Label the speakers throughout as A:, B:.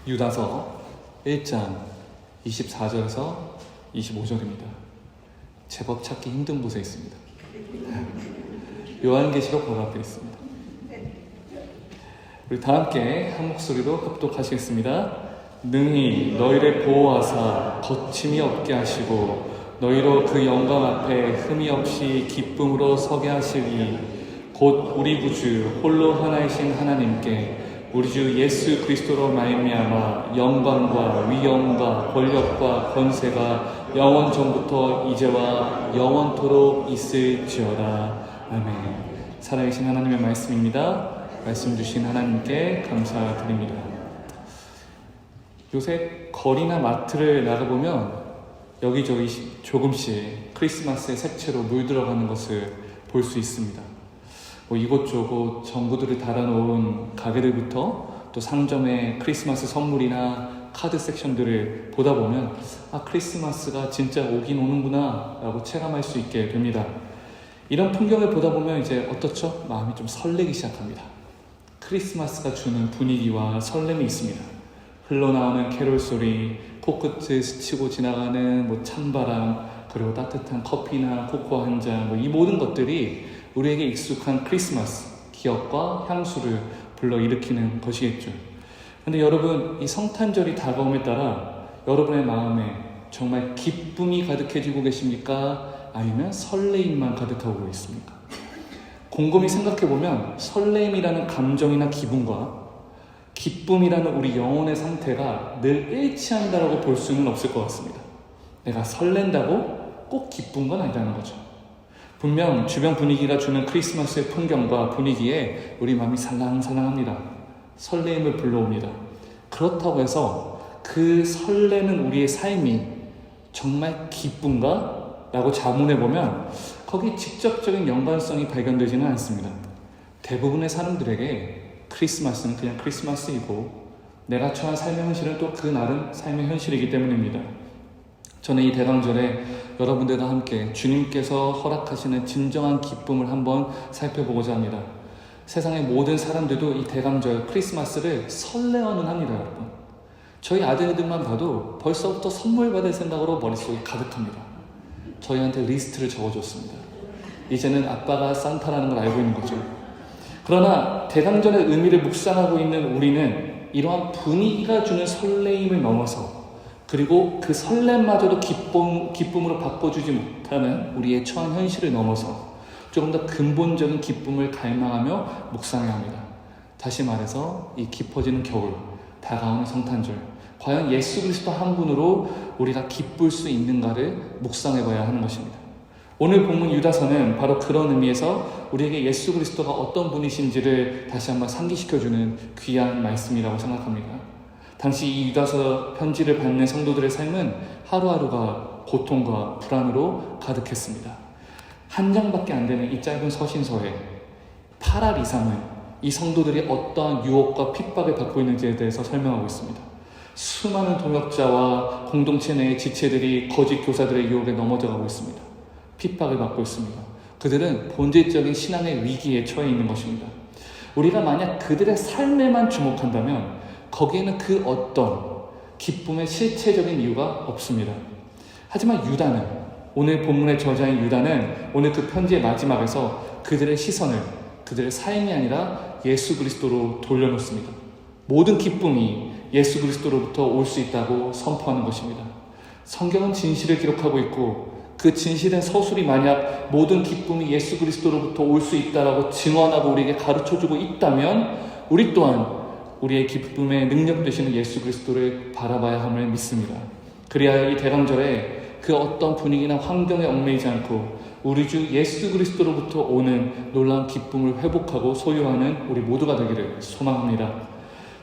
A: 유다서 1장 24절에서 25절입니다. 제법 찾기 힘든 곳에 있습니다. 요한계시록 바로 앞에 있습니다. 우리 다 함께 한 목소리로 합독하시겠습니다. 능히 너희를 보호하사 거침이 없게 하시고 너희로 그 영광 앞에 흠이 없이 기쁨으로 서게 하시니 곧 우리 구주 홀로 하나이신 하나님께 우리 주 예수 그리스도로 말미암아 영광과 위엄과 권력과 권세가 영원 전부터 이제와 영원토록 있을지어다. 아멘. 살아계신 하나님의 말씀입니다. 말씀 주신 하나님께 감사드립니다. 요새 거리나 마트를 나가보면 여기저기 조금씩 크리스마스의 색채로 물들어가는 것을 볼 수 있습니다. 이곳저곳 전구들을 달아놓은 가게들부터 또 상점의 크리스마스 선물이나 카드 섹션들을 보다 보면 크리스마스가 진짜 오긴 오는구나 라고 체감할 수 있게 됩니다. 이런 풍경을 보다 보면 이제 어떻죠? 마음이 좀 설레기 시작합니다. 크리스마스가 주는 분위기와 설렘이 있습니다. 흘러나오는 캐롤 소리, 코끝을 스치고 지나가는 찬바람, 그리고 따뜻한 커피나 코코아 한 잔, 이 모든 것들이 우리에게 익숙한 크리스마스 기억과 향수를 불러일으키는 것이겠죠. 근데 여러분, 이 성탄절이 다가옴에 따라 여러분의 마음에 정말 기쁨이 가득해지고 계십니까? 아니면 설레임만 가득하고 있습니까? 곰곰이 생각해보면 설레임이라는 감정이나 기분과 기쁨이라는 우리 영혼의 상태가 늘 일치한다고 볼 수는 없을 것 같습니다. 내가 설렌다고 꼭 기쁜 건 아니라는 거죠. 분명 주변 분위기가 주는 크리스마스의 풍경과 분위기에 우리 마음이 살랑살랑합니다. 설레임을 불러옵니다. 그렇다고 해서 그 설레는 우리의 삶이 정말 기쁜가? 라고 자문해보면 거기 직접적인 연관성이 발견되지는 않습니다. 대부분의 사람들에게 크리스마스는 그냥 크리스마스이고 내가 처한 삶의 현실은 또 그 나름 삶의 현실이기 때문입니다. 저는 이 대강절에 여러분들과 함께 주님께서 허락하시는 진정한 기쁨을 한번 살펴보고자 합니다. 세상의 모든 사람들도 이 대강절 크리스마스를 설레어는 합니다, 여러분. 저희 아들들만 봐도 벌써부터 선물 받을 생각으로 머릿속이 가득합니다. 저희한테 리스트를 적어줬습니다. 이제는 아빠가 산타라는 걸 알고 있는 거죠. 그러나 대강절의 의미를 묵상하고 있는 우리는 이러한 분위기가 주는 설레임을 넘어서 그리고 그 설렘마저도 기쁨으로 바꿔주지 못하는 우리의 처한 현실을 넘어서 조금 더 근본적인 기쁨을 갈망하며 묵상해야 합니다. 다시 말해서 이 깊어지는 겨울, 다가오는 성탄절, 과연 예수 그리스도 한 분으로 우리가 기쁠 수 있는가를 묵상해봐야 하는 것입니다. 오늘 본문 유다서는 바로 그런 의미에서 우리에게 예수 그리스도가 어떤 분이신지를 다시 한번 상기시켜주는 귀한 말씀이라고 생각합니다. 당시 이 유다서 편지를 받는 성도들의 삶은 하루하루가 고통과 불안으로 가득했습니다. 한 장밖에 안 되는 이 짧은 서신서에 8할 이상은 이 성도들이 어떠한 유혹과 핍박을 받고 있는지에 대해서 설명하고 있습니다. 수많은 동역자와 공동체 내의 지체들이 거짓 교사들의 유혹에 넘어져가고 있습니다. 핍박을 받고 있습니다. 그들은 본질적인 신앙의 위기에 처해 있는 것입니다. 우리가 만약 그들의 삶에만 주목한다면 거기에는 그 어떤 기쁨의 실체적인 이유가 없습니다. 하지만 유다는, 오늘 본문의 저자인 유다는 오늘 그 편지의 마지막에서 그들의 시선을 그들의 삶이 아니라 예수 그리스도로 돌려놓습니다. 모든 기쁨이 예수 그리스도로부터 올 수 있다고 선포하는 것입니다. 성경은 진실을 기록하고 있고 그 진실된 서술이 만약 모든 기쁨이 예수 그리스도로부터 올 수 있다라고 증언하고 우리에게 가르쳐주고 있다면 우리 또한 우리의 기쁨의 능력 되시는 예수 그리스도를 바라봐야 함을 믿습니다. 그리하여 이 대강절에 그 어떤 분위기나 환경에 얽매이지 않고 우리 주 예수 그리스도로부터 오는 놀라운 기쁨을 회복하고 소유하는 우리 모두가 되기를 소망합니다.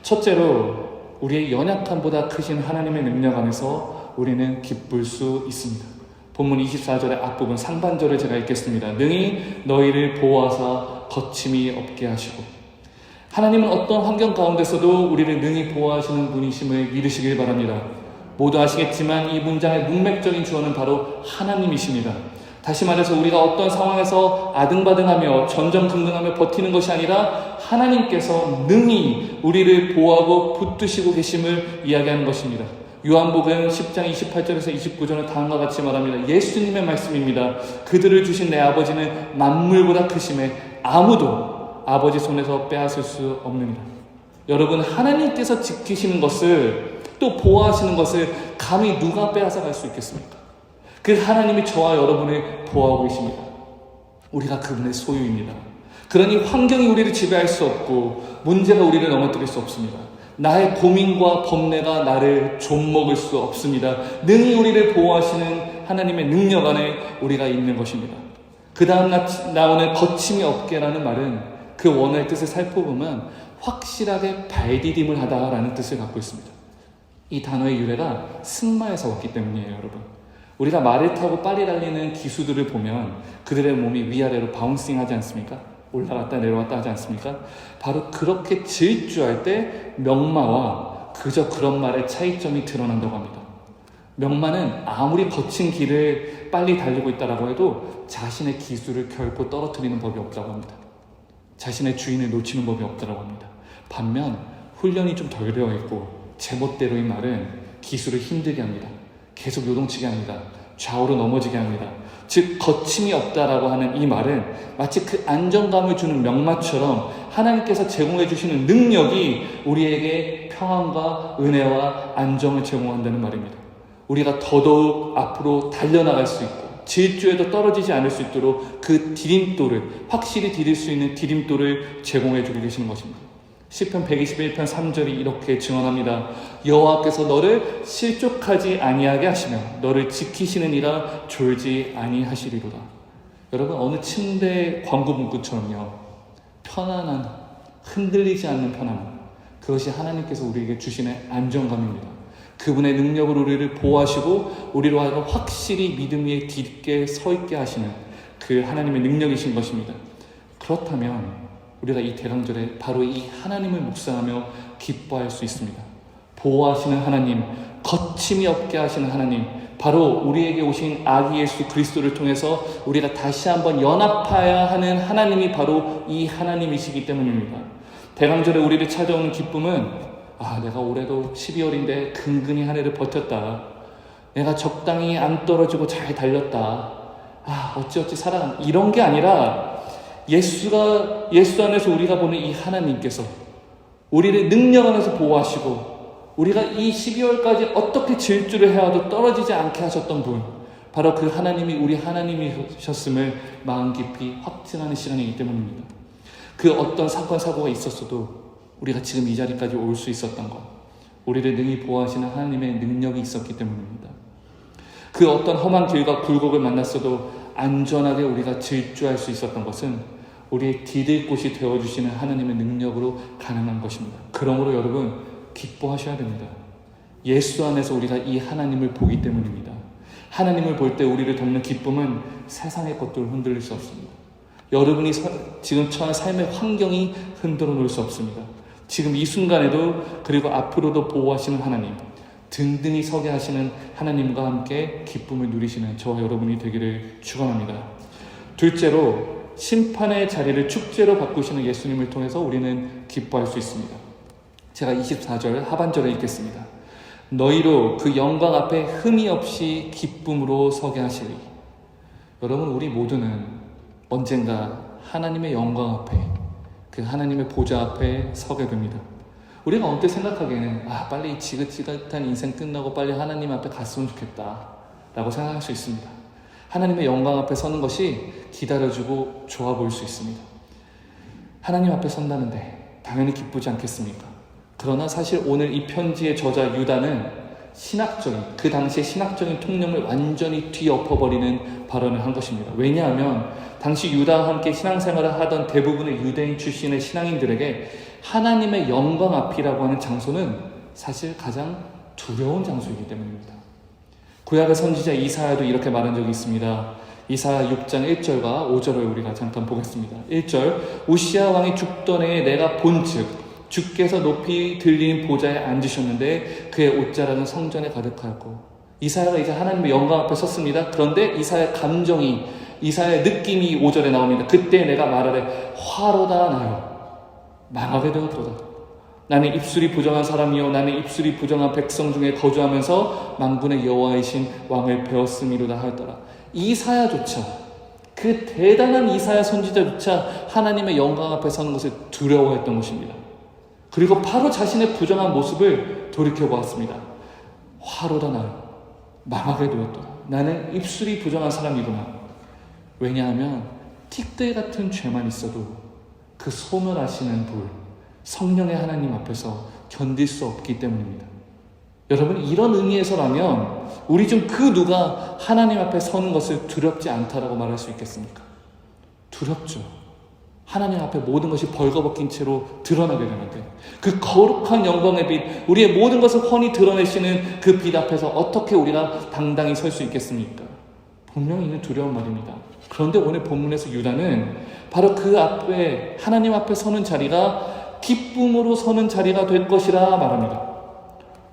A: 첫째로 우리의 연약함보다 크신 하나님의 능력 안에서 우리는 기쁠 수 있습니다. 본문 24절의 앞부분 상반절을 제가 읽겠습니다. 능히 너희를 보호하사 거침이 없게 하시고. 하나님은 어떤 환경 가운데서도 우리를 능히 보호하시는 분이심을 믿으시길 바랍니다. 모두 아시겠지만 이 문장의 문맥적인 주어는 바로 하나님이십니다. 다시 말해서 우리가 어떤 상황에서 아등바등하며 전전긍긍하며 버티는 것이 아니라 하나님께서 능히 우리를 보호하고 붙드시고 계심을 이야기하는 것입니다. 요한복음 10장 28절에서 29절은 다음과 같이 말합니다. 예수님의 말씀입니다. 그들을 주신 내 아버지는 만물보다 크심에 아무도 아버지 손에서 빼앗을 수 없느니라. 여러분, 하나님께서 지키시는 것을 또 보호하시는 것을 감히 누가 빼앗아갈 수 있겠습니까? 그 하나님이 저와 여러분을 보호하고 계십니다. 우리가 그분의 소유입니다. 그러니 환경이 우리를 지배할 수 없고 문제가 우리를 넘어뜨릴 수 없습니다. 나의 고민과 범례가 나를 좀먹을 수 없습니다. 능히 우리를 보호하시는 하나님의 능력 안에 우리가 있는 것입니다. 그 다음 나오는 거침이 없게라는 말은 그 원어의 뜻을 살펴보면 확실하게 발디딤을 하다라는 뜻을 갖고 있습니다. 이 단어의 유래가 승마에서 왔기 때문이에요, 여러분. 우리가 말을 타고 빨리 달리는 기수들을 보면 그들의 몸이 위아래로 바운싱 하지 않습니까? 올라갔다 내려왔다 하지 않습니까? 바로 그렇게 질주할 때 명마와 그저 그런 말의 차이점이 드러난다고 합니다. 명마는 아무리 거친 길을 빨리 달리고 있다고 해도 자신의 기술을 결코 떨어뜨리는 법이 없다고 합니다. 자신의 주인을 놓치는 법이 없다고 합니다. 반면 훈련이 좀 덜 되어 있고 제멋대로인 말은 기술을 힘들게 합니다. 계속 요동치게 합니다. 좌우로 넘어지게 합니다. 즉 거침이 없다라고 하는 이 말은 마치 그 안정감을 주는 명마처럼 하나님께서 제공해 주시는 능력이 우리에게 평안과 은혜와 안정을 제공한다는 말입니다. 우리가 더더욱 앞으로 달려나갈 수 있고 질주에도 떨어지지 않을 수 있도록 그 디딤돌을 확실히 디딜 수 있는 디딤돌을 제공해 주고 계시는 것입니다. 시편 121편 3절이 이렇게 증언합니다. 여호와께서 너를 실족하지 아니하게 하시며 너를 지키시느니라 졸지 아니하시리로다. 여러분, 어느 침대 광고 문구처럼요, 편안한, 흔들리지 않는 편안함, 그것이 하나님께서 우리에게 주시는 안정감입니다. 그분의 능력으로 우리를 보호하시고 우리로 하여금 확실히 믿음 위에 깊게 서 있게 하시는 그 하나님의 능력이신 것입니다. 그렇다면 우리가 이 대강절에 바로 이 하나님을 묵상하며 기뻐할 수 있습니다. 보호하시는 하나님, 거침이 없게 하시는 하나님, 바로 우리에게 오신 아기 예수 그리스도를 통해서 우리가 다시 한번 연합해야 하는 하나님이 바로 이 하나님이시기 때문입니다. 대강절에 우리를 찾아오는 기쁨은 내가 올해도 12월인데 근근히 한 해를 버텼다. 내가 적당히 안 떨어지고 잘 달렸다. 어찌어찌 살아간 이런 게 아니라 예수 안에서 우리가 보는 이 하나님께서 우리를 능력 안에서 보호하시고 우리가 이 12월까지 어떻게 질주를 해와도 떨어지지 않게 하셨던 분, 바로 그 하나님이 우리 하나님이셨음을 마음 깊이 확증하는 시간이기 때문입니다. 그 어떤 사건 사고가 있었어도 우리가 지금 이 자리까지 올 수 있었던 것, 우리를 능히 보호하시는 하나님의 능력이 있었기 때문입니다. 그 어떤 험한 길과 굴곡을 만났어도 안전하게 우리가 질주할 수 있었던 것은 우리의 디딜 곳이 되어주시는 하나님의 능력으로 가능한 것입니다. 그러므로 여러분, 기뻐하셔야 됩니다. 예수 안에서 우리가 이 하나님을 보기 때문입니다. 하나님을 볼 때 우리를 돕는 기쁨은 세상의 것들을 흔들릴 수 없습니다. 여러분이 지금 처한 삶의 환경이 흔들어 놓을 수 없습니다. 지금 이 순간에도 그리고 앞으로도 보호하시는 하나님, 든든히 서게 하시는 하나님과 함께 기쁨을 누리시는 저와 여러분이 되기를 축원합니다. 둘째로, 심판의 자리를 축제로 바꾸시는 예수님을 통해서 우리는 기뻐할 수 있습니다. 제가 24절 하반절을 읽겠습니다. 너희로 그 영광 앞에 흠이 없이 기쁨으로 서게 하시리. 여러분, 우리 모두는 언젠가 하나님의 영광 앞에, 그 하나님의 보좌 앞에 서게 됩니다. 우리가 언뜻 생각하기에는 빨리 지긋지긋한 인생 끝나고 빨리 하나님 앞에 갔으면 좋겠다 라고 생각할 수 있습니다. 하나님의 영광 앞에 서는 것이 기다려주고 좋아 보일 수 있습니다. 하나님 앞에 선다는데 당연히 기쁘지 않겠습니까? 그러나 사실 오늘 이 편지의 저자 유다는 그 당시의 신학적인 통념을 완전히 뒤엎어버리는 발언을 한 것입니다. 왜냐하면 당시 유다와 함께 신앙생활을 하던 대부분의 유대인 출신의 신앙인들에게 하나님의 영광 앞이라고 하는 장소는 사실 가장 두려운 장소이기 때문입니다. 구약의 선지자 이사야도 이렇게 말한 적이 있습니다. 이사야 6장 1절과 5절을 우리가 잠깐 보겠습니다. 1절, 우시야 왕이 죽던 해에 내가 본즉 주께서 높이 들린 보좌에 앉으셨는데 그의 옷자락은 성전에 가득하였고, 이사야가 이제 하나님의 영광 앞에 섰습니다. 그런데 이사야의 감정이, 이사야의 느낌이 5절에 나옵니다. 그때 내가 말하되 화로다 나요 망하게 되었도다. 나는 입술이 부정한 사람이요 나는 입술이 부정한 백성 중에 거주하면서 만군의 여호와이신 왕을 배웠음이로다 하였더라. 이사야조차, 그 대단한 이사야 선지자조차 하나님의 영광 앞에 서는 것을 두려워했던 것입니다. 그리고 바로 자신의 부정한 모습을 돌이켜보았습니다. 화로다 나요 망하게 되었도다. 나는 입술이 부정한 사람이구나. 왜냐하면 틱들 같은 죄만 있어도 그 소멸하시는 불, 성령의 하나님 앞에서 견딜 수 없기 때문입니다. 여러분, 이런 의미에서라면 우리 중 그 누가 하나님 앞에 서는 것을 두렵지 않다라고 말할 수 있겠습니까? 두렵죠. 하나님 앞에 모든 것이 벌거벗긴 채로 드러나게 되는데, 그 거룩한 영광의 빛, 우리의 모든 것을 훤히 드러내시는 그 빛 앞에서 어떻게 우리가 당당히 설 수 있겠습니까? 분명히 있는 두려운 말입니다. 그런데 오늘 본문에서 유다는 바로 그 앞에, 하나님 앞에 서는 자리가 기쁨으로 서는 자리가 될 것이라 말합니다.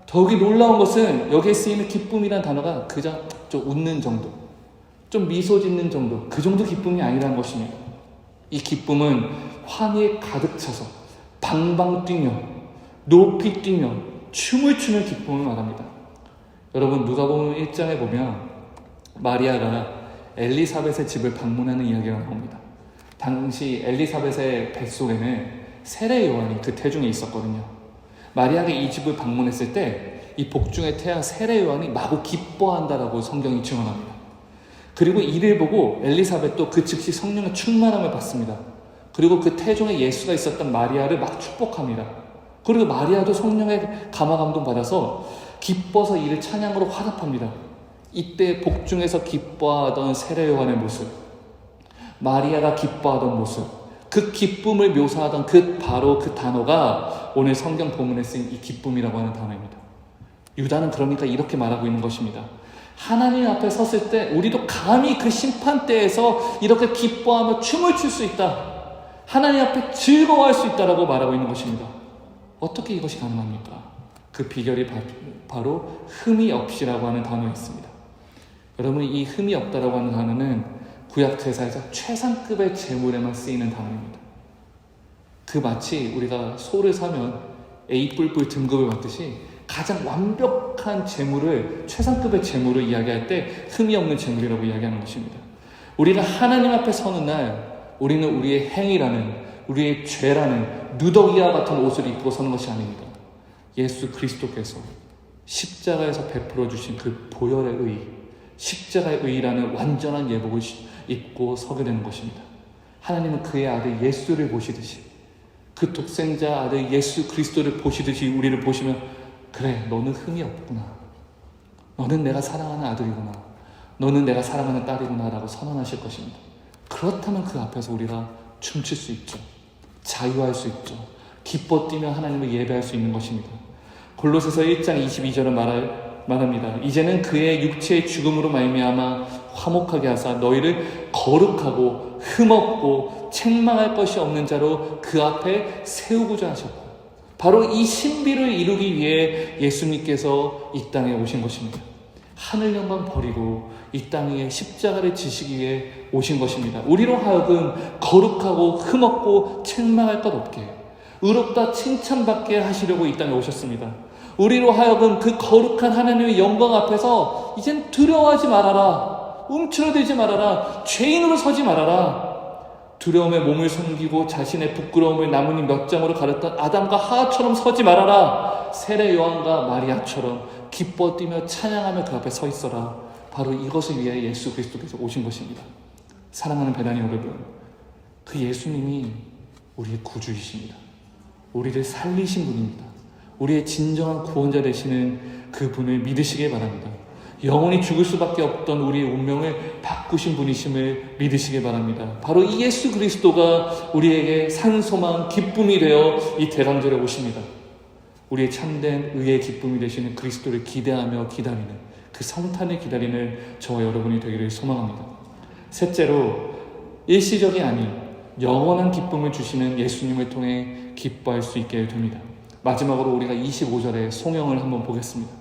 A: 더욱이 놀라운 것은 여기에 쓰이는 기쁨이라는 단어가 그저 좀 웃는 정도, 좀 미소 짓는 정도, 그 정도 기쁨이 아니라는 것입니다. 이 기쁨은 환희에 가득 차서 방방 뛰며 높이 뛰며 춤을 추는 기쁨을 말합니다. 여러분, 누가복음 1장에 보면 마리아가 엘리사벳의 집을 방문하는 이야기가 나옵니다. 당시 엘리사벳의 뱃속에는 세례 요한이 그 태중에 있었거든요. 마리아가 이 집을 방문했을 때 이 복중에 태한 세례 요한이 마구 기뻐한다라고 성경이 증언합니다. 그리고 이를 보고 엘리사벳도 그 즉시 성령의 충만함을 받습니다. 그리고 그 태중에 예수가 있었던 마리아를 막 축복합니다. 그리고 마리아도 성령의 감화감동 받아서 기뻐서 이를 찬양으로 화답합니다. 이때 복중에서 기뻐하던 세례 요한의 모습, 마리아가 기뻐하던 모습, 그 기쁨을 묘사하던 바로 그 단어가 오늘 성경 본문에 쓰인 이 기쁨이라고 하는 단어입니다. 유다는 그러니까 이렇게 말하고 있는 것입니다. 하나님 앞에 섰을 때 우리도 감히 그 심판대에서 이렇게 기뻐하며 춤을 출 수 있다. 하나님 앞에 즐거워할 수 있다라고 말하고 있는 것입니다. 어떻게 이것이 가능합니까? 그 비결이 바로 흠이 없이라고 하는 단어에 있습니다. 여러분, 이 흠이 없다라고 하는 단어는 구약 제사에서 최상급의 제물에만 쓰이는 단어입니다. 그 마치 우리가 소를 사면 A++ 등급을 받듯이 가장 완벽한 제물을, 최상급의 제물을 이야기할 때 흠이 없는 제물이라고 이야기하는 것입니다. 우리가 하나님 앞에 서는 날 우리는 우리의 행위라는, 우리의 죄라는 누더기와 같은 옷을 입고 서는 것이 아닙니다. 예수 그리스도께서 십자가에서 베풀어 주신 그 보혈의 의, 십자가의 의라는 완전한 예복을 입고 서게 되는 것입니다. 하나님은 그의 아들 예수를 보시듯이, 그 독생자 아들 예수 그리스도를 보시듯이 우리를 보시면, 그래, 너는 흠이 없구나, 너는 내가 사랑하는 아들이구나, 너는 내가 사랑하는 딸이구나 라고 선언하실 것입니다. 그렇다면 그 앞에서 우리가 춤출 수 있죠. 자유할 수 있죠. 기뻐 뛰며 하나님을 예배할 수 있는 것입니다. 골로새서 1장 22절은 말합니다. 이제는 그의 육체의 죽음으로 말미암아 화목하게 하사 너희를 거룩하고 흠없고 책망할 것이 없는 자로 그 앞에 세우고자 하셨고, 바로 이 신비를 이루기 위해 예수님께서 이 땅에 오신 것입니다. 하늘 영광 버리고 이 땅에 십자가를 지시기 위해 오신 것입니다. 우리로 하여금 거룩하고 흠없고 책망할 것 없게, 의롭다 칭찬받게 하시려고 이 땅에 오셨습니다. 우리로 하여금 그 거룩한 하나님의 영광 앞에서 이젠 두려워하지 말아라, 움츠러들지 말아라, 죄인으로 서지 말아라, 두려움에 몸을 숨기고 자신의 부끄러움을 나뭇잎 몇 장으로 가렸던 아담과 하와처럼 서지 말아라, 세례 요한과 마리아처럼 기뻐 뛰며 찬양하며 그 앞에 서 있어라. 바로 이것을 위해 예수 그리스도께서 오신 것입니다. 사랑하는 배단이 여러분, 그 예수님이 우리의 구주이십니다. 우리를 살리신 분입니다. 우리의 진정한 구원자 되시는 그분을 믿으시길 바랍니다. 영원히 죽을 수밖에 없던 우리의 운명을 바꾸신 분이심을 믿으시길 바랍니다. 바로 이 예수 그리스도가 우리에게 산소망, 기쁨이 되어 이 대강절에 오십니다. 우리의 참된 의의 기쁨이 되시는 그리스도를 기대하며 기다리는, 그 성탄을 기다리는 저와 여러분이 되기를 소망합니다. 셋째로, 일시적이 아닌 영원한 기쁨을 주시는 예수님을 통해 기뻐할 수 있게 됩니다. 마지막으로 우리가 25절의 송영을 한번 보겠습니다.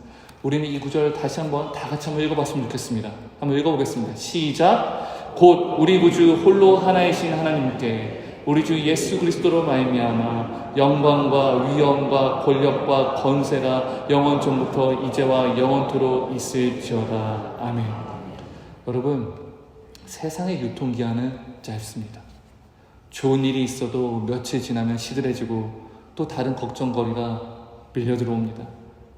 A: 우리는 이 구절 다시 한번 다 같이 한번 읽어봤으면 좋겠습니다. 한번 읽어보겠습니다. 시작. 곧 우리 구주 홀로 하나이신 하나님께 우리 주 예수 그리스도로 말미암아 영광과 위엄과 권력과 권세가 영원 전부터 이제와 영원토록 있을지어다. 아멘. 여러분, 세상의 유통기한은 짧습니다. 좋은 일이 있어도 며칠 지나면 시들해지고 또 다른 걱정거리가 밀려 들어옵니다.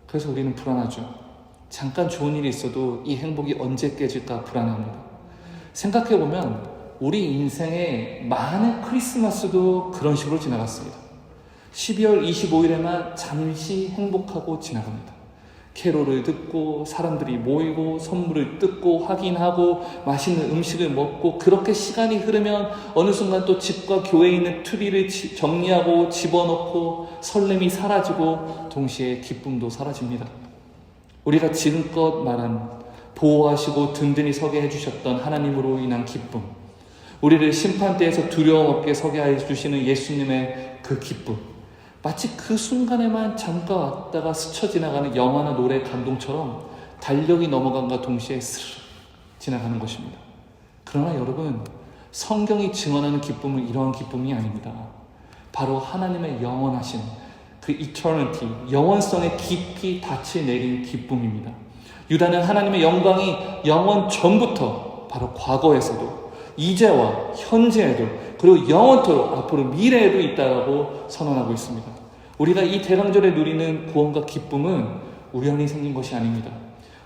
A: 그래서 우리는 불안하죠. 잠깐 좋은 일이 있어도 이 행복이 언제 깨질까 불안합니다. 생각해보면 우리 인생의 많은 크리스마스도 그런 식으로 지나갔습니다. 12월 25일에만 잠시 행복하고 지나갑니다. 캐롤을 듣고 사람들이 모이고 선물을 뜯고 확인하고 맛있는 음식을 먹고 그렇게 시간이 흐르면 어느 순간 또 집과 교회에 있는 트리를 정리하고 집어넣고 설렘이 사라지고 동시에 기쁨도 사라집니다. 우리가 지금껏 말한 보호하시고 든든히 서게 해주셨던 하나님으로 인한 기쁨, 우리를 심판대에서 두려움 없게 서게 해주시는 예수님의 그 기쁨, 마치 그 순간에만 잠깐 왔다가 스쳐 지나가는 영화나 노래 감동처럼 달력이 넘어간과 동시에 스르르 지나가는 것입니다. 그러나 여러분, 성경이 증언하는 기쁨은 이러한 기쁨이 아닙니다. 바로 하나님의 영원하신 그 eternity, 영원성에 깊이 닻을 내린 기쁨입니다. 유다는 하나님의 영광이 영원 전부터 바로 과거에서도 이제와 현재에도 그리고 영원토록 앞으로 미래에도 있다고 선언하고 있습니다. 우리가 이 대강절에 누리는 구원과 기쁨은 우연히 생긴 것이 아닙니다.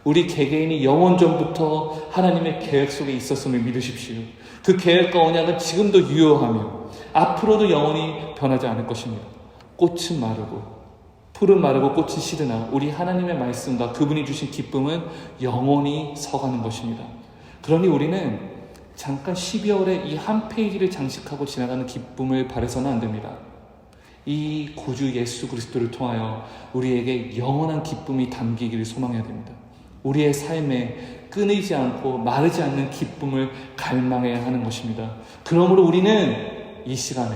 A: 우리 개개인이 영원 전부터 하나님의 계획 속에 있었음을 믿으십시오. 그 계획과 언약은 지금도 유효하며 앞으로도 영원히 변하지 않을 것입니다. 꽃은 마르고 풀은 마르고 꽃은 시드나 우리 하나님의 말씀과 그분이 주신 기쁨은 영원히 서가는 것입니다. 그러니 우리는 잠깐 12월에 이 한 페이지를 장식하고 지나가는 기쁨을 바라서는 안 됩니다. 이 구주 예수 그리스도를 통하여 우리에게 영원한 기쁨이 담기기를 소망해야 됩니다. 우리의 삶에 끊이지 않고 마르지 않는 기쁨을 갈망해야 하는 것입니다. 그러므로 우리는 이 시간에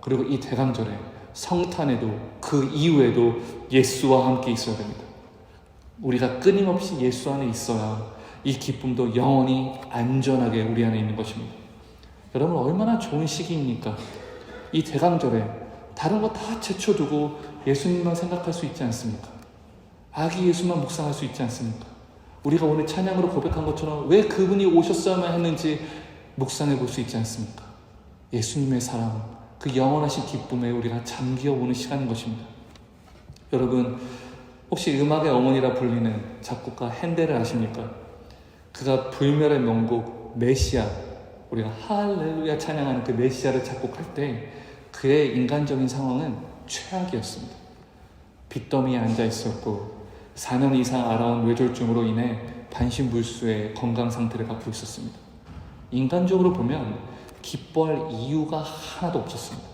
A: 그리고 이 대강절에 성탄에도 그 이후에도 예수와 함께 있어야 됩니다. 우리가 끊임없이 예수 안에 있어야 이 기쁨도 영원히 안전하게 우리 안에 있는 것입니다. 여러분, 얼마나 좋은 시기입니까? 이 대강절에 다른 거 다 제쳐두고 예수님만 생각할 수 있지 않습니까? 아기 예수만 묵상할 수 있지 않습니까? 우리가 오늘 찬양으로 고백한 것처럼 왜 그분이 오셨어야만 했는지 묵상해 볼 수 있지 않습니까? 예수님의 사랑, 그 영원하신 기쁨에 우리가 잠기어 보는 시간인 것입니다. 여러분, 혹시 음악의 어머니라 불리는 작곡가 핸델을 아십니까? 그가 불멸의 명곡 메시아, 우리가 할렐루야 찬양하는 그 메시아를 작곡할 때 그의 인간적인 상황은 최악이었습니다. 빚더미에 앉아 있었고 4년 이상 알아온 뇌졸중으로 인해 반신불수의 건강 상태를 갖고 있었습니다. 인간적으로 보면 기뻐할 이유가 하나도 없었습니다.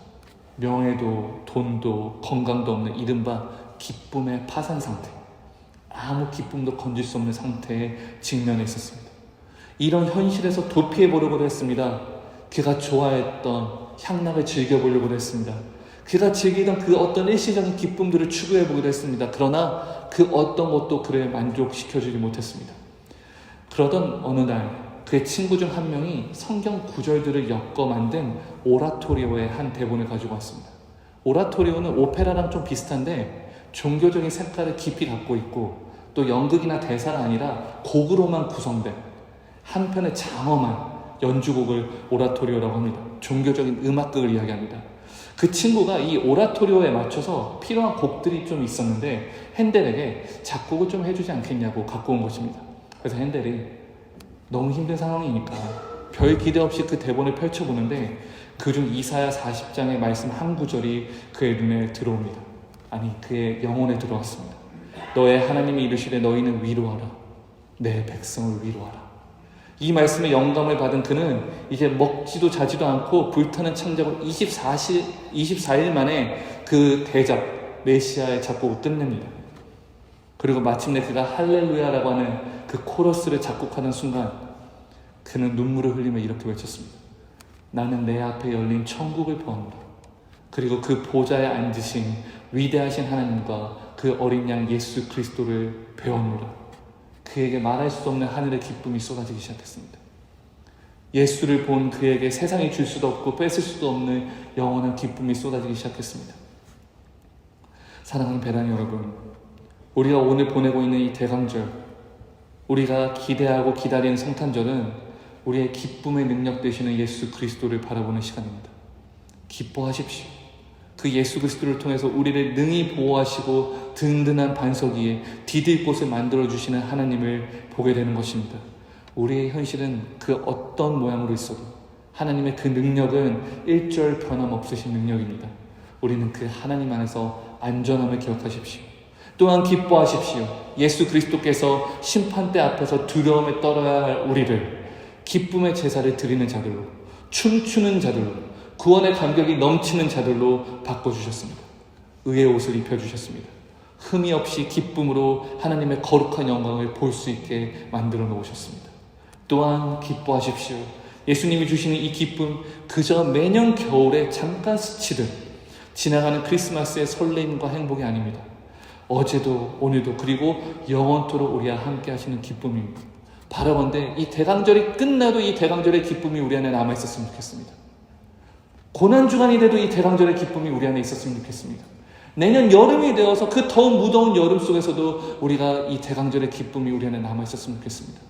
A: 명예도 돈도 건강도 없는 이른바 기쁨의 파산 상태, 아무 기쁨도 건질 수 없는 상태에 직면해 있었습니다. 이런 현실에서 도피해보려고 했습니다. 그가 좋아했던 향락을 즐겨보려고 했습니다. 그가 즐기던 그 어떤 일시적인 기쁨들을 추구해보기도 했습니다. 그러나 그 어떤 것도 그를 만족시켜주지 못했습니다. 그러던 어느 날 그의 친구 중 한 명이 성경 구절들을 엮어 만든 오라토리오의 한 대본을 가지고 왔습니다. 오라토리오는 오페라랑 좀 비슷한데 종교적인 색깔을 깊이 갖고 있고 또 연극이나 대사가 아니라 곡으로만 구성된 한 편의 장엄한 연주곡을 오라토리오라고 합니다. 종교적인 음악극을 이야기합니다. 그 친구가 이 오라토리오에 맞춰서 필요한 곡들이 좀 있었는데 핸델에게 작곡을 좀 해주지 않겠냐고 갖고 온 것입니다. 그래서 핸델이 너무 힘든 상황이니까 별 기대 없이 그 대본을 펼쳐보는데 그중 이사야 40장의 말씀 한 구절이 그의 눈에 들어옵니다. 아니, 그의 영혼에 들어왔습니다. 너의 하나님이 이르시되 너희는 위로하라. 내 백성을 위로하라. 이 말씀에 영감을 받은 그는 이제 먹지도 자지도 않고 불타는 창작으로 24일 만에 그 대작 메시아의 작곡을 끝냅니다. 그리고 마침내 그가 할렐루야라고 하는 그 코러스를 작곡하는 순간 그는 눈물을 흘리며 이렇게 외쳤습니다. 나는 내 앞에 열린 천국을 보았노라. 그리고 그 보좌에 앉으신 위대하신 하나님과 그 어린 양 예수 그리스도를 배웠노라. 그에게 말할 수 없는 하늘의 기쁨이 쏟아지기 시작했습니다. 예수를 본 그에게 세상이 줄 수도 없고 뺏을 수도 없는 영원한 기쁨이 쏟아지기 시작했습니다. 사랑하는 배단이 여러분, 우리가 오늘 보내고 있는 이 대강절, 우리가 기대하고 기다리는 성탄절은 우리의 기쁨의 능력 되시는 예수 그리스도를 바라보는 시간입니다. 기뻐하십시오. 그 예수 그리스도를 통해서 우리를 능히 보호하시고 든든한 반석 위에 디딜 곳을 만들어주시는 하나님을 보게 되는 것입니다. 우리의 현실은 그 어떤 모양으로 있어도 하나님의 그 능력은 일절 변함없으신 능력입니다. 우리는 그 하나님 안에서 안전함을 기억하십시오. 또한 기뻐하십시오. 예수 그리스도께서 심판대 앞에서 두려움에 떨어야 할 우리를 기쁨의 제사를 드리는 자들로, 춤추는 자들로, 구원의 감격이 넘치는 자들로 바꿔주셨습니다. 의의 옷을 입혀주셨습니다. 흠이 없이 기쁨으로 하나님의 거룩한 영광을 볼 수 있게 만들어 놓으셨습니다. 또한 기뻐하십시오. 예수님이 주시는 이 기쁨, 그저 매년 겨울에 잠깐 스치듯 지나가는 크리스마스의 설레임과 행복이 아닙니다. 어제도 오늘도 그리고 영원토록 우리와 함께 하시는 기쁨입니다. 바라건대 이 대강절이 끝나도 이 대강절의 기쁨이 우리 안에 남아있었으면 좋겠습니다. 고난주간이 돼도 이 대강절의 기쁨이 우리 안에 있었으면 좋겠습니다. 내년 여름이 되어서 그 더운 무더운 여름 속에서도 우리가 이 대강절의 기쁨이 우리 안에 남아있었으면 좋겠습니다.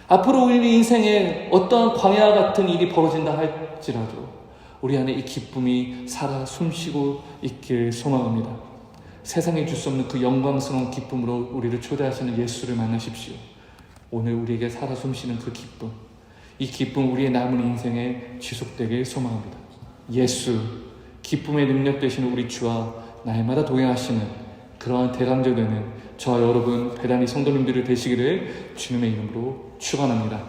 A: 앞으로 우리 인생에 어떠한 광야 같은 일이 벌어진다 할지라도 우리 안에 이 기쁨이 살아 숨쉬고 있길 소망합니다. 세상에 줄 수 없는 그 영광스러운 기쁨으로 우리를 초대하시는 예수를 만나십시오. 오늘 우리에게 살아 숨쉬는 그 기쁨, 이 기쁨 우리의 남은 인생에 지속되길 소망합니다. 예수, 기쁨의 능력 되시는 우리 주와 날마다 동행하시는 그러한 대강절 되는 저와 여러분 배단위 성도님들이 되시기를 주님의 이름으로 축원합니다.